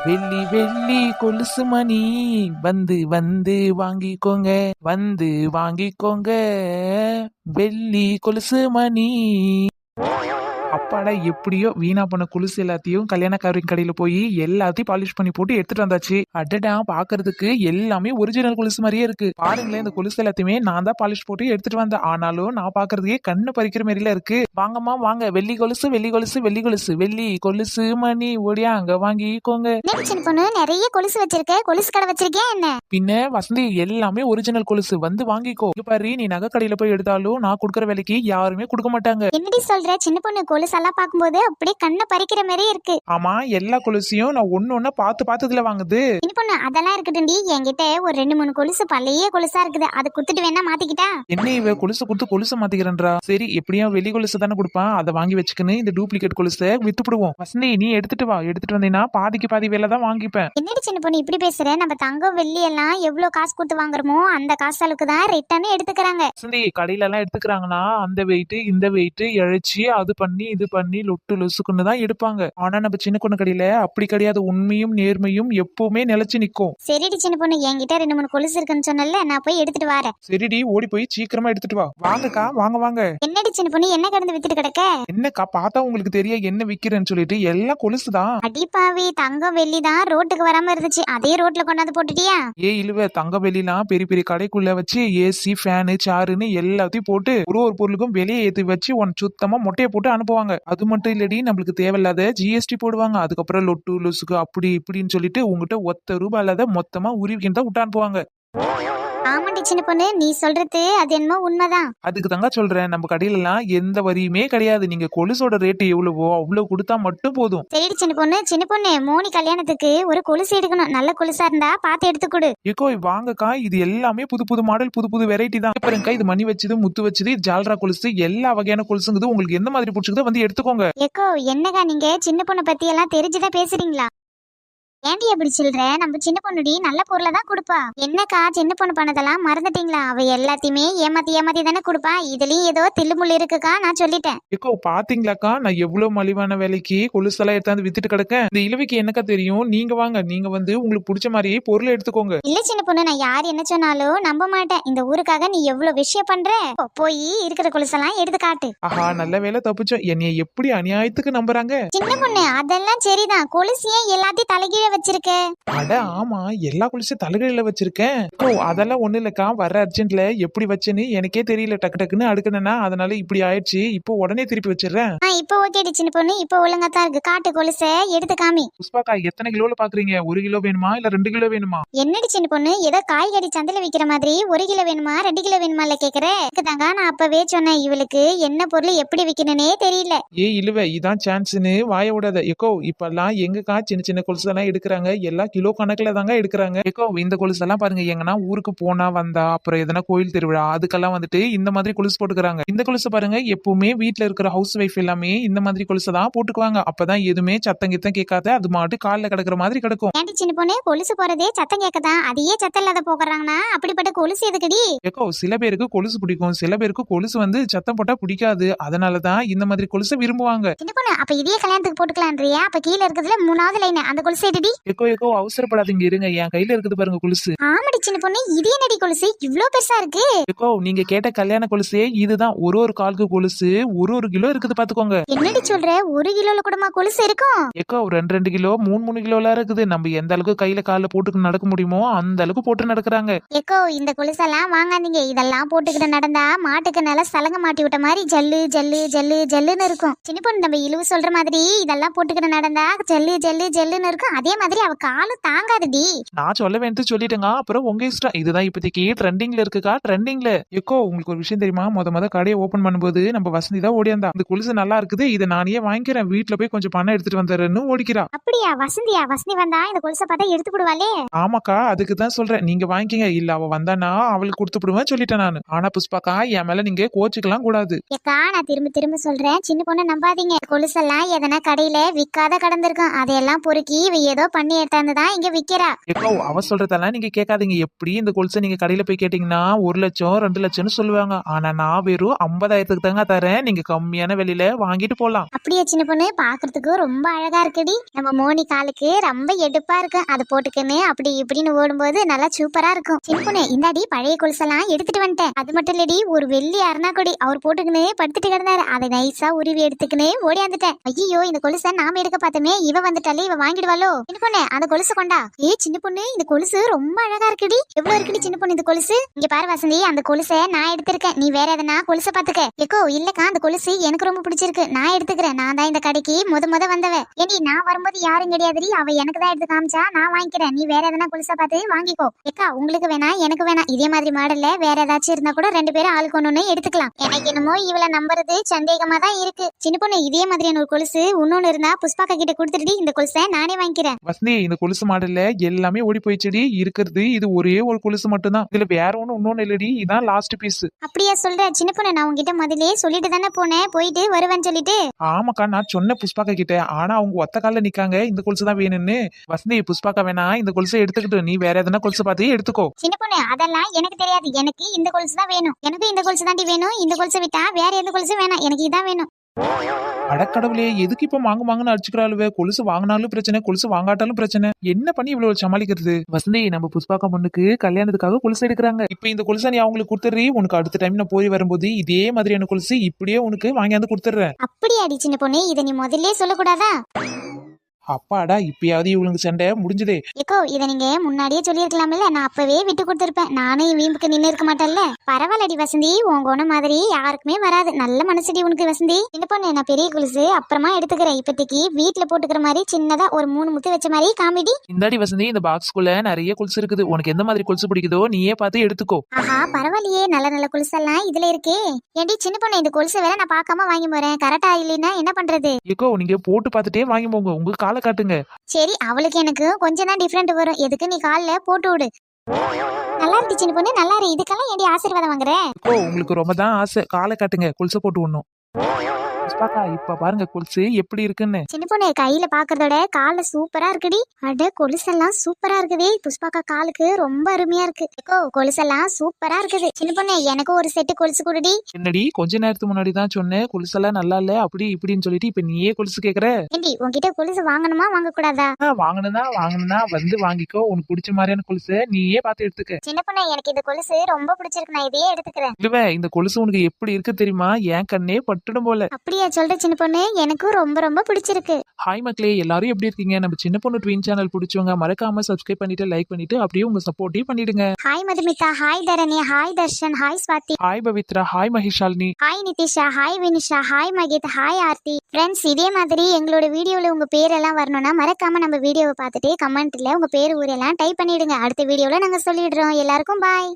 வெள்ளி வெள்ளி கொலுசு மணி வந்து வந்து வாங்கிக்கோங்க, வந்து வாங்கிக்கோங்க, வெள்ளி கொலுசு மணி. அப்பாடா, எப்படியோ வீணா பண்ண கொலுசு எல்லாத்தையும் கல்யாணக்காரின் கடையில போய் எல்லாத்தையும் பாலிஷ் பண்ணி போட்டு எடுத்துட்டு வந்தாச்சு. அடடா, பாக்குறதுக்கு எல்லாமே ஒரிஜினல் கொலுசு மாதிரியே இருக்கு. பாருங்களேன், இந்த கொலுசு எல்லாத்தையுமே நான் தான் பாலிஷ் போட்டு எடுத்துட்டு வந்தேன். ஆனாலும் நான் பாக்குறதுக்கே கண்ணு பறிக்கிற மாதிரில இருக்கு. வாங்கம்மா வாங்க, வெள்ளி கொலுசு வெள்ளி கொலுசு வெள்ளி கொலுசு வெள்ளி கொலுசு மணி ஓடியா அங்க வாங்கிக்கோங்க. சின்ன பொண்ணு நிறைய கொலுசு வச்சிருக்க, கொலுசு கடை வச்சிருக்கேன் என்ன? பின்ன வசந்தி, எல்லாமே ஒரிஜினல் கொலுசு, வந்து வாங்கிக்கோ. இங்க பாரு, நீ நகை கடையில போய் எடுத்தாலும் நான் கொடுக்கற விலைக்கு யாருமே கொடுக்க மாட்டாங்க. என்னடி சொல்ற? சின்ன பொண்ணு கொலுசு எல்லாம் பாக்கும்போது அப்படியே கண்ணை பறிக்கிற மாதிரி இருக்கு. ஆமா, எல்லா கொலுசையும் நான் ஒண்ணு ஒண்ணா பார்த்து பார்த்ததுல வாங்குது. சின்ன பொண்ணு அதெல்லாம் இருக்கட்டும்டி, என்கிட்ட ஒரு 2-3 கொலுசு பழைய கொலுசா இருக்குது, அதை குடுத்துட்டு வேணா மாத்திக்கிட்டா? என்ன இவ கொலுசு கொடுத்து கொலுசு மாத்திக்கிறன்றா? சரி, எப்படியும் வெளி கொலுசு தானே கொடுப்பான், அதை வாங்கி வச்சுக்கின்னு இந்த டூப்ளிகேட் கொலுசை வித்துப்படுவோம். வசந்தி, நீ எடுத்துட்டு வா. எடுத்துட்டு வந்தீங்கன்னா பாதிக்கு பாதி வேலை தான் வாங்கிப்பேன். என்னடி சின்ன பொண்ணு இப்படி பேசுற? நம்ம தங்கம் வெள்ளி எல்லாம் எவ்வளவு காசு கொடுத்து வாங்குறோமோ அந்த காசு அளவுக்கு தான் ரிட்டர்ன் எடுத்துக்கிறாங்க. வசந்தி, கடையில எல்லாம் எடுத்துக்கிறாங்கன்னா அந்த வெயிட் இந்த வெயிட் இழைச்சி அது பண்ணி இது பண்ணி லொட்டு லொசுக்குன்னு தான் எடுப்பாங்க. ஆனா நம்ம சின்ன பொண்ணு கடையில அப்படி கிடையாது. உண்மையும் நேர்மையும் எப்பவுமே நிலைச்சு நிக்கும். சரிடி சின்ன பொண்ணு, என்கிட்ட 2-3 கொலுசு இருக்குன்னு சொன்னல, நான் போய் எடுத்துட்டு வரேன். சரிடி, ஓடி போய் சீக்கிரமா எடுத்துட்டு வா. வாங்கக்கா, வாங்க வாங்க. என்னடி சின்ன பொண்ணு என்ன கடந்து வித்துட்டு கிடக்க? என்னக்கா, பார்த்தா உங்களுக்கு தெரிய என்ன விக்கிறேன்னு சொல்லிட்டு எல்லாம் கொலுசுதான். அடிப்பாவி, தங்கம் வெள்ளி தான் ரோட்டுக்கு வராம இருந்துச்சு, அதே ரோட்ல கொண்டாந்து போட்டுட்டியா? இழுவ, தங்க வெளிலாம் பெரிய பெரிய கடைக்குள்ள வச்சு ஏசி ஃபேனு சாருன்னு எல்லாத்தையும் போட்டு ஒரு பொருளுக்கும் வெளியே ஏத்தி வச்சு உன் சுத்தமா மொட்டையை போட்டு அனுப்புவாங்க. அது மட்டும் இல்லடி, நம்மளுக்கு தேவையில்லாத ஜிஎஸ்டி போடுவாங்க. அதுக்கப்புறம் லொட்டு லொசுக்கு அப்படி இப்படின்னு சொல்லிட்டு உங்ககிட்ட ஒத்த ரூபாய் இல்லாத மொத்தமா உருவிக்கின்னு தான் விட்டு அனுப்புவாங்க. ஆமாண்டி சின்ன பொண்ணு, நீ சொல்றது அது என்னமோ உண்மைதான். அதுக்கு தாங்க சொல்றேன், நம்ம கடையில எல்லாம் எந்த வரியுமே கிடையாது. நீங்க கொலுசோட ரேட்டு எவ்வளவோ அவ்வளவு கொடுத்தா மட்டும் போதும். சரி சின்ன பொண்ணு மோனி கல்யாணத்துக்கு ஒரு கொலுசு எடுக்கணும், நல்ல கொலுசா இருந்தா பார்த்து எடுத்து கொடு. ஏக்கோ, வாங்கக்கா, இது எல்லாமே புது புது மாடல், புது புது வெரைட்டி தான். பாருங்கக்கா, இது மணி வச்சது, முத்து வச்சது, ஜால்ரா கொலுசு, எல்லா வகையான கொலுசுங்குது. உங்களுக்கு எந்த மாதிரி பிடிச்சிருக்கோ வந்து எடுத்துக்கோங்க. ஏக்கோ, என்னக்கா நீங்க சின்ன பொண்ணை பத்தி எல்லாம் தெரிஞ்சுதான் பேசுறீங்களா? ஏண்டி அப்படி சொல்ற? நம்ம சின்ன பொண்ணுடி நல்ல பொருளை தான் கொடுப்பா. என்னக்கா, சின்ன பொண்ணு பண்ணதெல்லாம் மறந்துட்டீங்களா? அவ எல்லாத்தையுமே ஏமாத்தி ஏமாத்தி தானே கொடுப்பா. இதுலயும் ஏதோ தில்லுமுள்ளு இருக்குக்கா, நான் சொல்லிட்டேன். ஏக்கோ, பாத்தீங்களாக்கா, நான் எவ்வளவு மலிவான விலைக்கு கொலுசெல்லாம் எடுத்தாந்து வித்துட்டு கிடக்கேன். இந்த இழுவைக்கு என்னக்கா தெரியும்? நீங்க வாங்க, நீங்க வந்து உங்களுக்கு பிடிச்ச மாதிரி பொருளை எடுத்துக்கோங்க. இல்ல சின்ன பொண்ணு, நான் யார் என்ன சொன்னாலும் நம்ப மாட்டேன். இந்த ஊருக்காக நீ எவ்வளவு விஷயம் பண்ற, போய் இருக்கிற கொலுசெல்லாம் எடுத்து காட்டு. ஆஹா, நல்ல வேலை தப்பிச்சோம். என்னைய எப்படி அநியாயத்துக்கு நம்புறாங்க. சின்ன பொண்ணு அதெல்லாம் சரிதான், கொலுசு ஏன் எல்லாத்தையும் தலைகீழ வச்சிருக்க? அட ஆமா, எல்லா கொலுசையும் தலைகீழ வச்சிருக்கேன். ஓ, அதெல்லாம் ஒண்ணு இல்லக்கா, வர அர்ஜென்ட்ல எப்படி வச்சேன்னு எனக்கே தெரியல. டக்கு டக்குன்னு அடுக்கணும்னா அதனால இப்படி ஆயிடுச்சு. இப்போ உடனே திருப்பி வச்சிடுறேன். இப்போ ஓகேடி சின்ன பொண்ணு, இப்போ ஒழுங்கா தான் இருக்கு. காட்டு கொலுச எடுத்து காமி. புஷ்பாக்கா, எத்தனை கிலோல பாக்குறீங்க? 1 கிலோ வேணுமா இல்ல 2 கிலோ வேணுமா? என்னடி சின்ன பொண்ணு, ஏதோ காய்கறி சந்தையில விக்கிற மாதிரி 1 கிலோ வேணுமா 2 கிலோ வேணுமா இல்ல கேக்குற? தாங்க, நான் அப்பவே சொன்னேன், இவளுக்கு என்ன பொருள் எப்படி விக்கணும்னே தெரியல. இழுவ, இதான் சான்ஸ்னு வாய விடாத. எக்கோ, இப்பெல்லாம் எங்கக்கா சின்ன சின்ன கொலுசெல்லாம் எடுக்கிறாங்க, எல்லாம் கிலோ கணக்குல தாங்க எடுக்கிறாங்க. எக்கோ, இந்த கொலுசெல்லாம் பாருங்க, எங்கன்னா ஊருக்கு போனா வந்தா அப்புறம் எதனா கோயில் திருவிழா அதுக்கெல்லாம் வந்துட்டு இந்த மாதிரி கொலுசு போட்டுக்கிறாங்க. இந்த கொலுசு பாருங்க, எப்பவுமே வீட்டுல இருக்கிற ஹவுஸ் ஒய்ஃப் எல்லாமே இந்த மாதிரி கொலுசை தான் போட்டுக்குவாங்க. அப்பதான் எதுவுமே சத்தம் கித்தம் கேட்காத, அது மாட்டு கால்ல கிடக்குற மாதிரி கிடக்கும். ஏண்டி சின்ன பொண்ணு, கொலுசு போறதே சத்தம் கேட்கதான், அதையே சத்தம் இல்லாத போக்குறாங்கன்னா அப்படிப்பட்ட கொலுசு எதுக்குடி? எக்கோ, சில பேருக்கு கொலுசு பிடிக்கும், சில பேருக்கு கொலுசு வந்து சத்தம் போட்டா பிடிக்காது. அதனாலதான் இந்த மாதிரி கொலுசை விரும்புவாங்க. சின்ன பொண்ணு, அப்ப இதே கல்யாணத்துக்கு போட்டுக்கலான்றியா? அப்ப கீழே இருக்கிறதுல 3வது லைன் அந்த கொலுசு எடுடி. எக்கோ, அவசரப்படாதீங்க, இருங்க. என் கையில இருக்குது பாருங்க கொலுசு. ஆமாடி சின்ன பொண்ணு, இதே நடி கொலுசு இவ்ளோ பெருசா இருக்கு. எக்கோ, நீங்க கேட்ட கல்யாண கொலுசே இதுதான். ஒரு காலுக்கு கொலுசு ஒரு கிலோ இருக்குது பாத்துக்கோங்க. என்னடி சொல்ற? 1 கிலோல கூடமா கொலுசு இருக்கும்? எக்கோ, 2 கிலோ 3 கிலோலாம் இருக்குது. நம்ம எந்த அளவுக்கு கையில கால போட்டுக்கு நடக்க முடியுமோ அந்த அளவுக்கு போட்டு நடக்கிறாங்க. எக்கோ, இந்த கொலுசெல்லாம் வாங்காதீங்க. இதெல்லாம் போட்டுக்கிட்டு நடந்தா மாட்டுக்கு நல்லா சலங்க மாட்டி விட்ட மாதிரி ஜல்லு ஜல்லு ஜல்லு ஜல்லுன்னு இருக்கும். சின்ன பொண்ணு, நம்ம இழுவு சொல்ற மாதிரி இதெல்லாம் போட்டுக்கிட்டு நடந்தா ஜல்லு ஜல்லு ஜல்லுன்னு இருக்கும். அதே மாதிரி அவ காலு தாங்காதுடி. நான் சொல்ல வேண்டியது சொல்லிட்டேங்க, அப்புறம் உங்க இஷ்டம். இதுதான் இப்போதைக்கு ட்ரெண்டிங்ல இருக்குக்கா, ட்ரெண்டிங்ல. எக்கோ, உங்களுக்கு ஒரு விஷயம் தெரியுமா? முத கடையை ஓபன் பண்ணும்போது நம்ம வசந்தி தான் ஓடியாந்தா. இந்த கொலுசு நல்லா இருக்குது, இதை நானே வாங்கிக்கிறேன், வீட்டுல போய் கொஞ்சம் பணம் எடுத்துட்டு வந்துடுறேன்னு ஓடிக்கிறா. அப்படியா? வசந்தியா? வசந்தி வந்தா இந்த கொலுசை பார்த்தா எடுத்து போடுவாளே. ஆமாக்கா, அதுக்கு தான் சொல்றேன், நீங்க வாங்கிக்கங்க. இல்ல அவ வந்தானா அவளுக்கு கொடுத்துடுவேன் சொல்லிட்டேன் நானு. ஆனா புஷ்பாக்கா, என் மேல நீங்க கோச்சுக்கலாம் கூடாது. ஏக்கா, நான் திரும்ப சொல்றேன், சின்ன பொண்ணு நம்பாதீங்க. கொலுசெல்லாம் எதனா கடையில விக்காத கடந்திருக்கும், அதையெல்லாம் பொறுக்கி இவ ஏதோ பண்ணி எடுத்தாந்து தான் இங்க விக்கிறா. ஏக்கோ அவ சொல்றதெல்லாம் நீங்க கேட்காதீங்க. எப்படி இந்த கொலுசை நீங்க கடையில போய் கேட்டீங்கன்னா 1 லட்சம் 2 லட்சம்னு சொல்லுவாங்க. ஆனா நான் வெறும் 50,000க்கு தாங்க தரேன். நீங்க கம்மியான விலையில வாங்கிட்டு போலாம். அப்படியே சின்ன பொண்ணு, பாக்குறதுக்கு ரொம்ப அழகா இருக்குடி. நம்ம மோனி காலுக்கு ரொம்ப எடுப்பா இருக்கு. அதை போட்டுக்கின்னு அப்படி இப்படின்னு ஓடும்போது நல்லா சூப்பரா இருக்கும். சின்ன பொண்ணு, இந்தாடி பழைய கொலுசெல்லாம் எடுத்துட்டு வந்துட்டேன். அது மட்டும் இல்லடி, ஒரு வெள்ளி அரணா கொடி அவர் போட்டுக்கின்னு படுத்துட்டு கிடந்தாரு. அதை நைஸா உருவி எடுத்துக்கின்னு ஓடியாந்துட்டேன். ஐயோ, இந்த கொலுசை நாம எடுக்க பார்த்தோமே, இவ வந்துட்டாலே இவ வாங்கிடுவாளோ. சின்ன பொண்ணு, அந்த கொலுசு கொண்டா. சின்ன பொண்ணு, இந்த கொலுசு ரொம்ப அழகா இருக்குடி. எவ்வளவு இருக்குடி சின்ன பொண்ணு இந்த கொலுசு? இங்க பாரு வசந்தி, அந்த கொலுசை நான் எடுத்திருக்கேன். நீ வேற எதனா கொலுசை பாத்துக்க. ஏக்கோ இல்லக்கா, அந்த கொலுசு எனக்கு ரொம்ப பிடிச்சிருக்கு, நான் எடுத்துக்கிறேன். நான் தான் இந்த கடைக்கு முத வந்தவ. ஏடி, நான் வரும்போது யாரும் கிடையாதுடி, அவ எனக்கு தான் எடுத்து காமிச்சா, நான் வாங்கிக்கிறேன். நீ வேற எதனா கொலுசை பார்த்து வாங்கிக்கோ. ஏக்கா, உங்களுக்கு வேணா எனக்கு வேணா, இதே மாதிரி மாடல்ல வேற ஏதாச்சும் இருந்தா கூட 2 பேரும் ஆளுக்கு ஒண்ணு எடுத்துக்கலாம். எனக்கு என்னமோ இவள நம்புறது சந்தேகமா தான் இருக்கு. சின்ன பொண்ணு, இதே மாதிரியான ஒரு கொலுசு இன்னொன்னு இருந்தா புஷ்பாக்கா கிட்ட கொடுத்துட்டு இந்த கொலுசை நானே வாங்கிக்கிறேன். வசந்தி, இந்த கொலுசு மாடல்ல எல்லாமே ஓடி போயிடுச்சுடி. இருக்கிறது இது ஒரே ஒரு கொலுசு மட்டும் தான். இதுல வேற இன்னொன்னு இல்லடி. இதான் லாஸ்ட் பீஸ். அப்படியா சொல்ற? சின்ன பொண்ணு, நான் உங்ககிட்ட முதலே சொல்லிட்டு தானே போனேன், போயிட்டு வருவேன்னு சொல்லிட்டு. ஆமாக்கா, நான் சொன்ன புஷ்பாக்கா கிட்ட. ஆனா அவங்க ஒத்த கால நிக்காங்க, இந்த கொலுசு தான் வேணும்னு. வசந்தி, புஷ்பாக்கா வேணா இந்த கொலுசை எடுத்துக்கிட்டு நீ வேற எதனா கொலுசு பார்த்து எடுத்துக்கோ. சின்ன பொண்ணு, அதெல்லாம் எனக்கு தெரியாது. எனக்கு இந்த கொலுசு தான் வேணும். எனக்கு இந்த கொலுசு தாண்டி வேணும். இந்த கொலுசை விட்டா வேற எந்த கொலுசு வேணாம், எனக்கு இதான் வேணும். அடக்கடவுளே, எதுக்கு இப்ப வாங்குன்னு அடிச்சுக்கிறாளுவே? கொலுசு வாங்கினாலும் பிரச்சனை, கொலுசு வாங்காட்டாலும் பிரச்சனை. என்ன பண்ணி இவ்வளவு சமாளிக்கிறது? வசந்தி, நம்ம புஷ்பாக்கா பொண்ணுக்கு கல்யாணத்துக்காக கொலுசு எடுக்கிறாங்க. இப்ப இந்த கொலுசை நீ அவங்களுக்கு கொடுத்துறீ. உனக்கு அடுத்த டைம் நான் போய் வரும்போது இதே மாதிரியான கொலுசு இப்படியே உனக்கு வாங்கியாந்து கொடுத்துறேன். அப்படியாடி சின்ன பொண்ணு, இதை நீ முதல்ல சொல்லக்கூடாதா? அப்பாடா, இப்பயாவது இவளுக்கு சண்டை முடிஞ்சதே. ஏக்கோ, இதை நீங்க முன்னாடியே சொல்லியிருக்கலாம்ல, நான் அப்பவே விட்டு கொடுத்துருப்பேன். நானும் வீம்புக்கு நின்று இருக்க மாட்டேன்ல. பரவாயில்லடி வசந்தி, உன் குணம் மாதிரி யாருக்குமே வராது. நல்ல மனசுடி உனக்கு வசந்தி. சின்ன பொண்ணு, நான் பெரிய கொலுசு அப்புறமா எடுத்துக்கிறேன். இப்போதைக்கு வீட்டுல போட்டுக்கிற மாதிரி சின்னதா ஒரு 3 முத்து வச்ச மாதிரி காமிடி. இந்தாடி வசந்தி, இந்த பாக்ஸ்குள்ள நிறைய கொலுசு இருக்குது. உனக்கு எந்த மாதிரி கொலுசு பிடிக்குதோ நீயே பார்த்து எடுத்துக்கோ. ஆஹா, பரவாயில்லையே, நல்ல நல்ல கொலுசெல்லாம் இதுல இருக்கே. ஏண்டி சின்ன பொண்ணு, இந்த கொலுசை வேற நான் பார்க்காம வாங்கி போறேன். கரெக்டா இல்லைன்னா என்ன பண்றது? ஏக்கோ, நீங்க போட்டு பார்த்துட்டே வாங்கி போங்க. உங்க காலை காட்டுங்க. சரி, அவளுக்கு எனக்கு கொஞ்சம் தான் டிஃபரெண்ட் வரும். எதுக்கு நீ கால்ல போட்டு விடு. நல்லா இருக்கு சின்ன பொண்ணு, நல்லா இருக்கு. இதுக்கெல்லாம் ஏண்டி ஆசீர்வாதம் வாங்குறேன்? ஓ, உங்களுக்கு ரொம்ப தான் ஆசை. காலை காட்டுங்க, கொலுசை போட்டு விடணும். புஷ்பாக்கா, இப்ப பாருங்க கொலுசு எப்படி இருக்குன்னு. சின்ன பொண்ணு, கையில பாக்குறதோட கால சூப்பரா இருக்குடி. அட, கொலுசெல்லாம் சூப்பரா இருக்குதே. புஷ்பாக்கா காலுக்கு ரொம்ப அருமையா இருக்கு. கொலுசெல்லாம் சூப்பரா இருக்குது. சின்ன பொண்ணு, எனக்கு ஒரு செட்டு கொலுசு கொடுடி. என்னடி, கொஞ்ச நேரத்துக்கு முன்னாடி தான் சொன்னேன் கொலுசெல்லாம் நல்லா இல்ல அப்படி இப்படின்னு சொல்லிட்டு இப்ப நீயே கொலுசு கேக்குற. ஏண்டி, உன்கிட்ட கொலுசு வாங்கணுமா வாங்க கூடாதா? வாங்கணும்னா வந்து வாங்கிக்கோ. உனக்கு பிடிச்ச மாதிரியான கொலுசை நீயே பார்த்து எடுத்துக்க. சின்ன பொண்ணு, எனக்கு இந்த கொலுசு ரொம்ப பிடிச்சிருக்கு. நான் இதையே எடுத்துக்கிறேன். இல்லவே, இந்த கொலுசு உனக்கு எப்படி இருக்கு தெரியுமா? என் கண்ணே பட்டுடும் போல. அப்படியா சொல்ற சின்ன பொண்ணு? எனக்கும் ரொம்ப ரொம்ப பிடிச்சிருக்கு. ஹாய் மக்களே, எல்லாரும் எப்படி இருக்கீங்க? நம்ம சின்ன பொண்ணு ட்வின் சேனல் பிடிச்சவங்க மறக்காம சப்ஸ்கிரைப் பண்ணிட்டு லைக் பண்ணிட்டு அப்படியே உங்க சப்போர்ட்டையும் பண்ணிடுங்க. Hi Madhumitha, hi Dharani, hi Darshan, hi Swathi, hi Pavithra, hi Mahishalini, hi Nithisha, hi Vinisha, hi Mahith, hi Aarthi. Friends, இதே மாதிரி எங்களோட வீடியோல உங்க பேரெல்லாம் வரணும்னா மறக்காம நம்ம வீடியோவை பார்த்துட்டு கமெண்ட்ல உங்க பேர் ஊரெல்லாம் டைப் பண்ணிடுங்க. அடுத்த வீடியோல நாங்க சொல்லிடுறோம். எல்லாருக்கும் பாய்.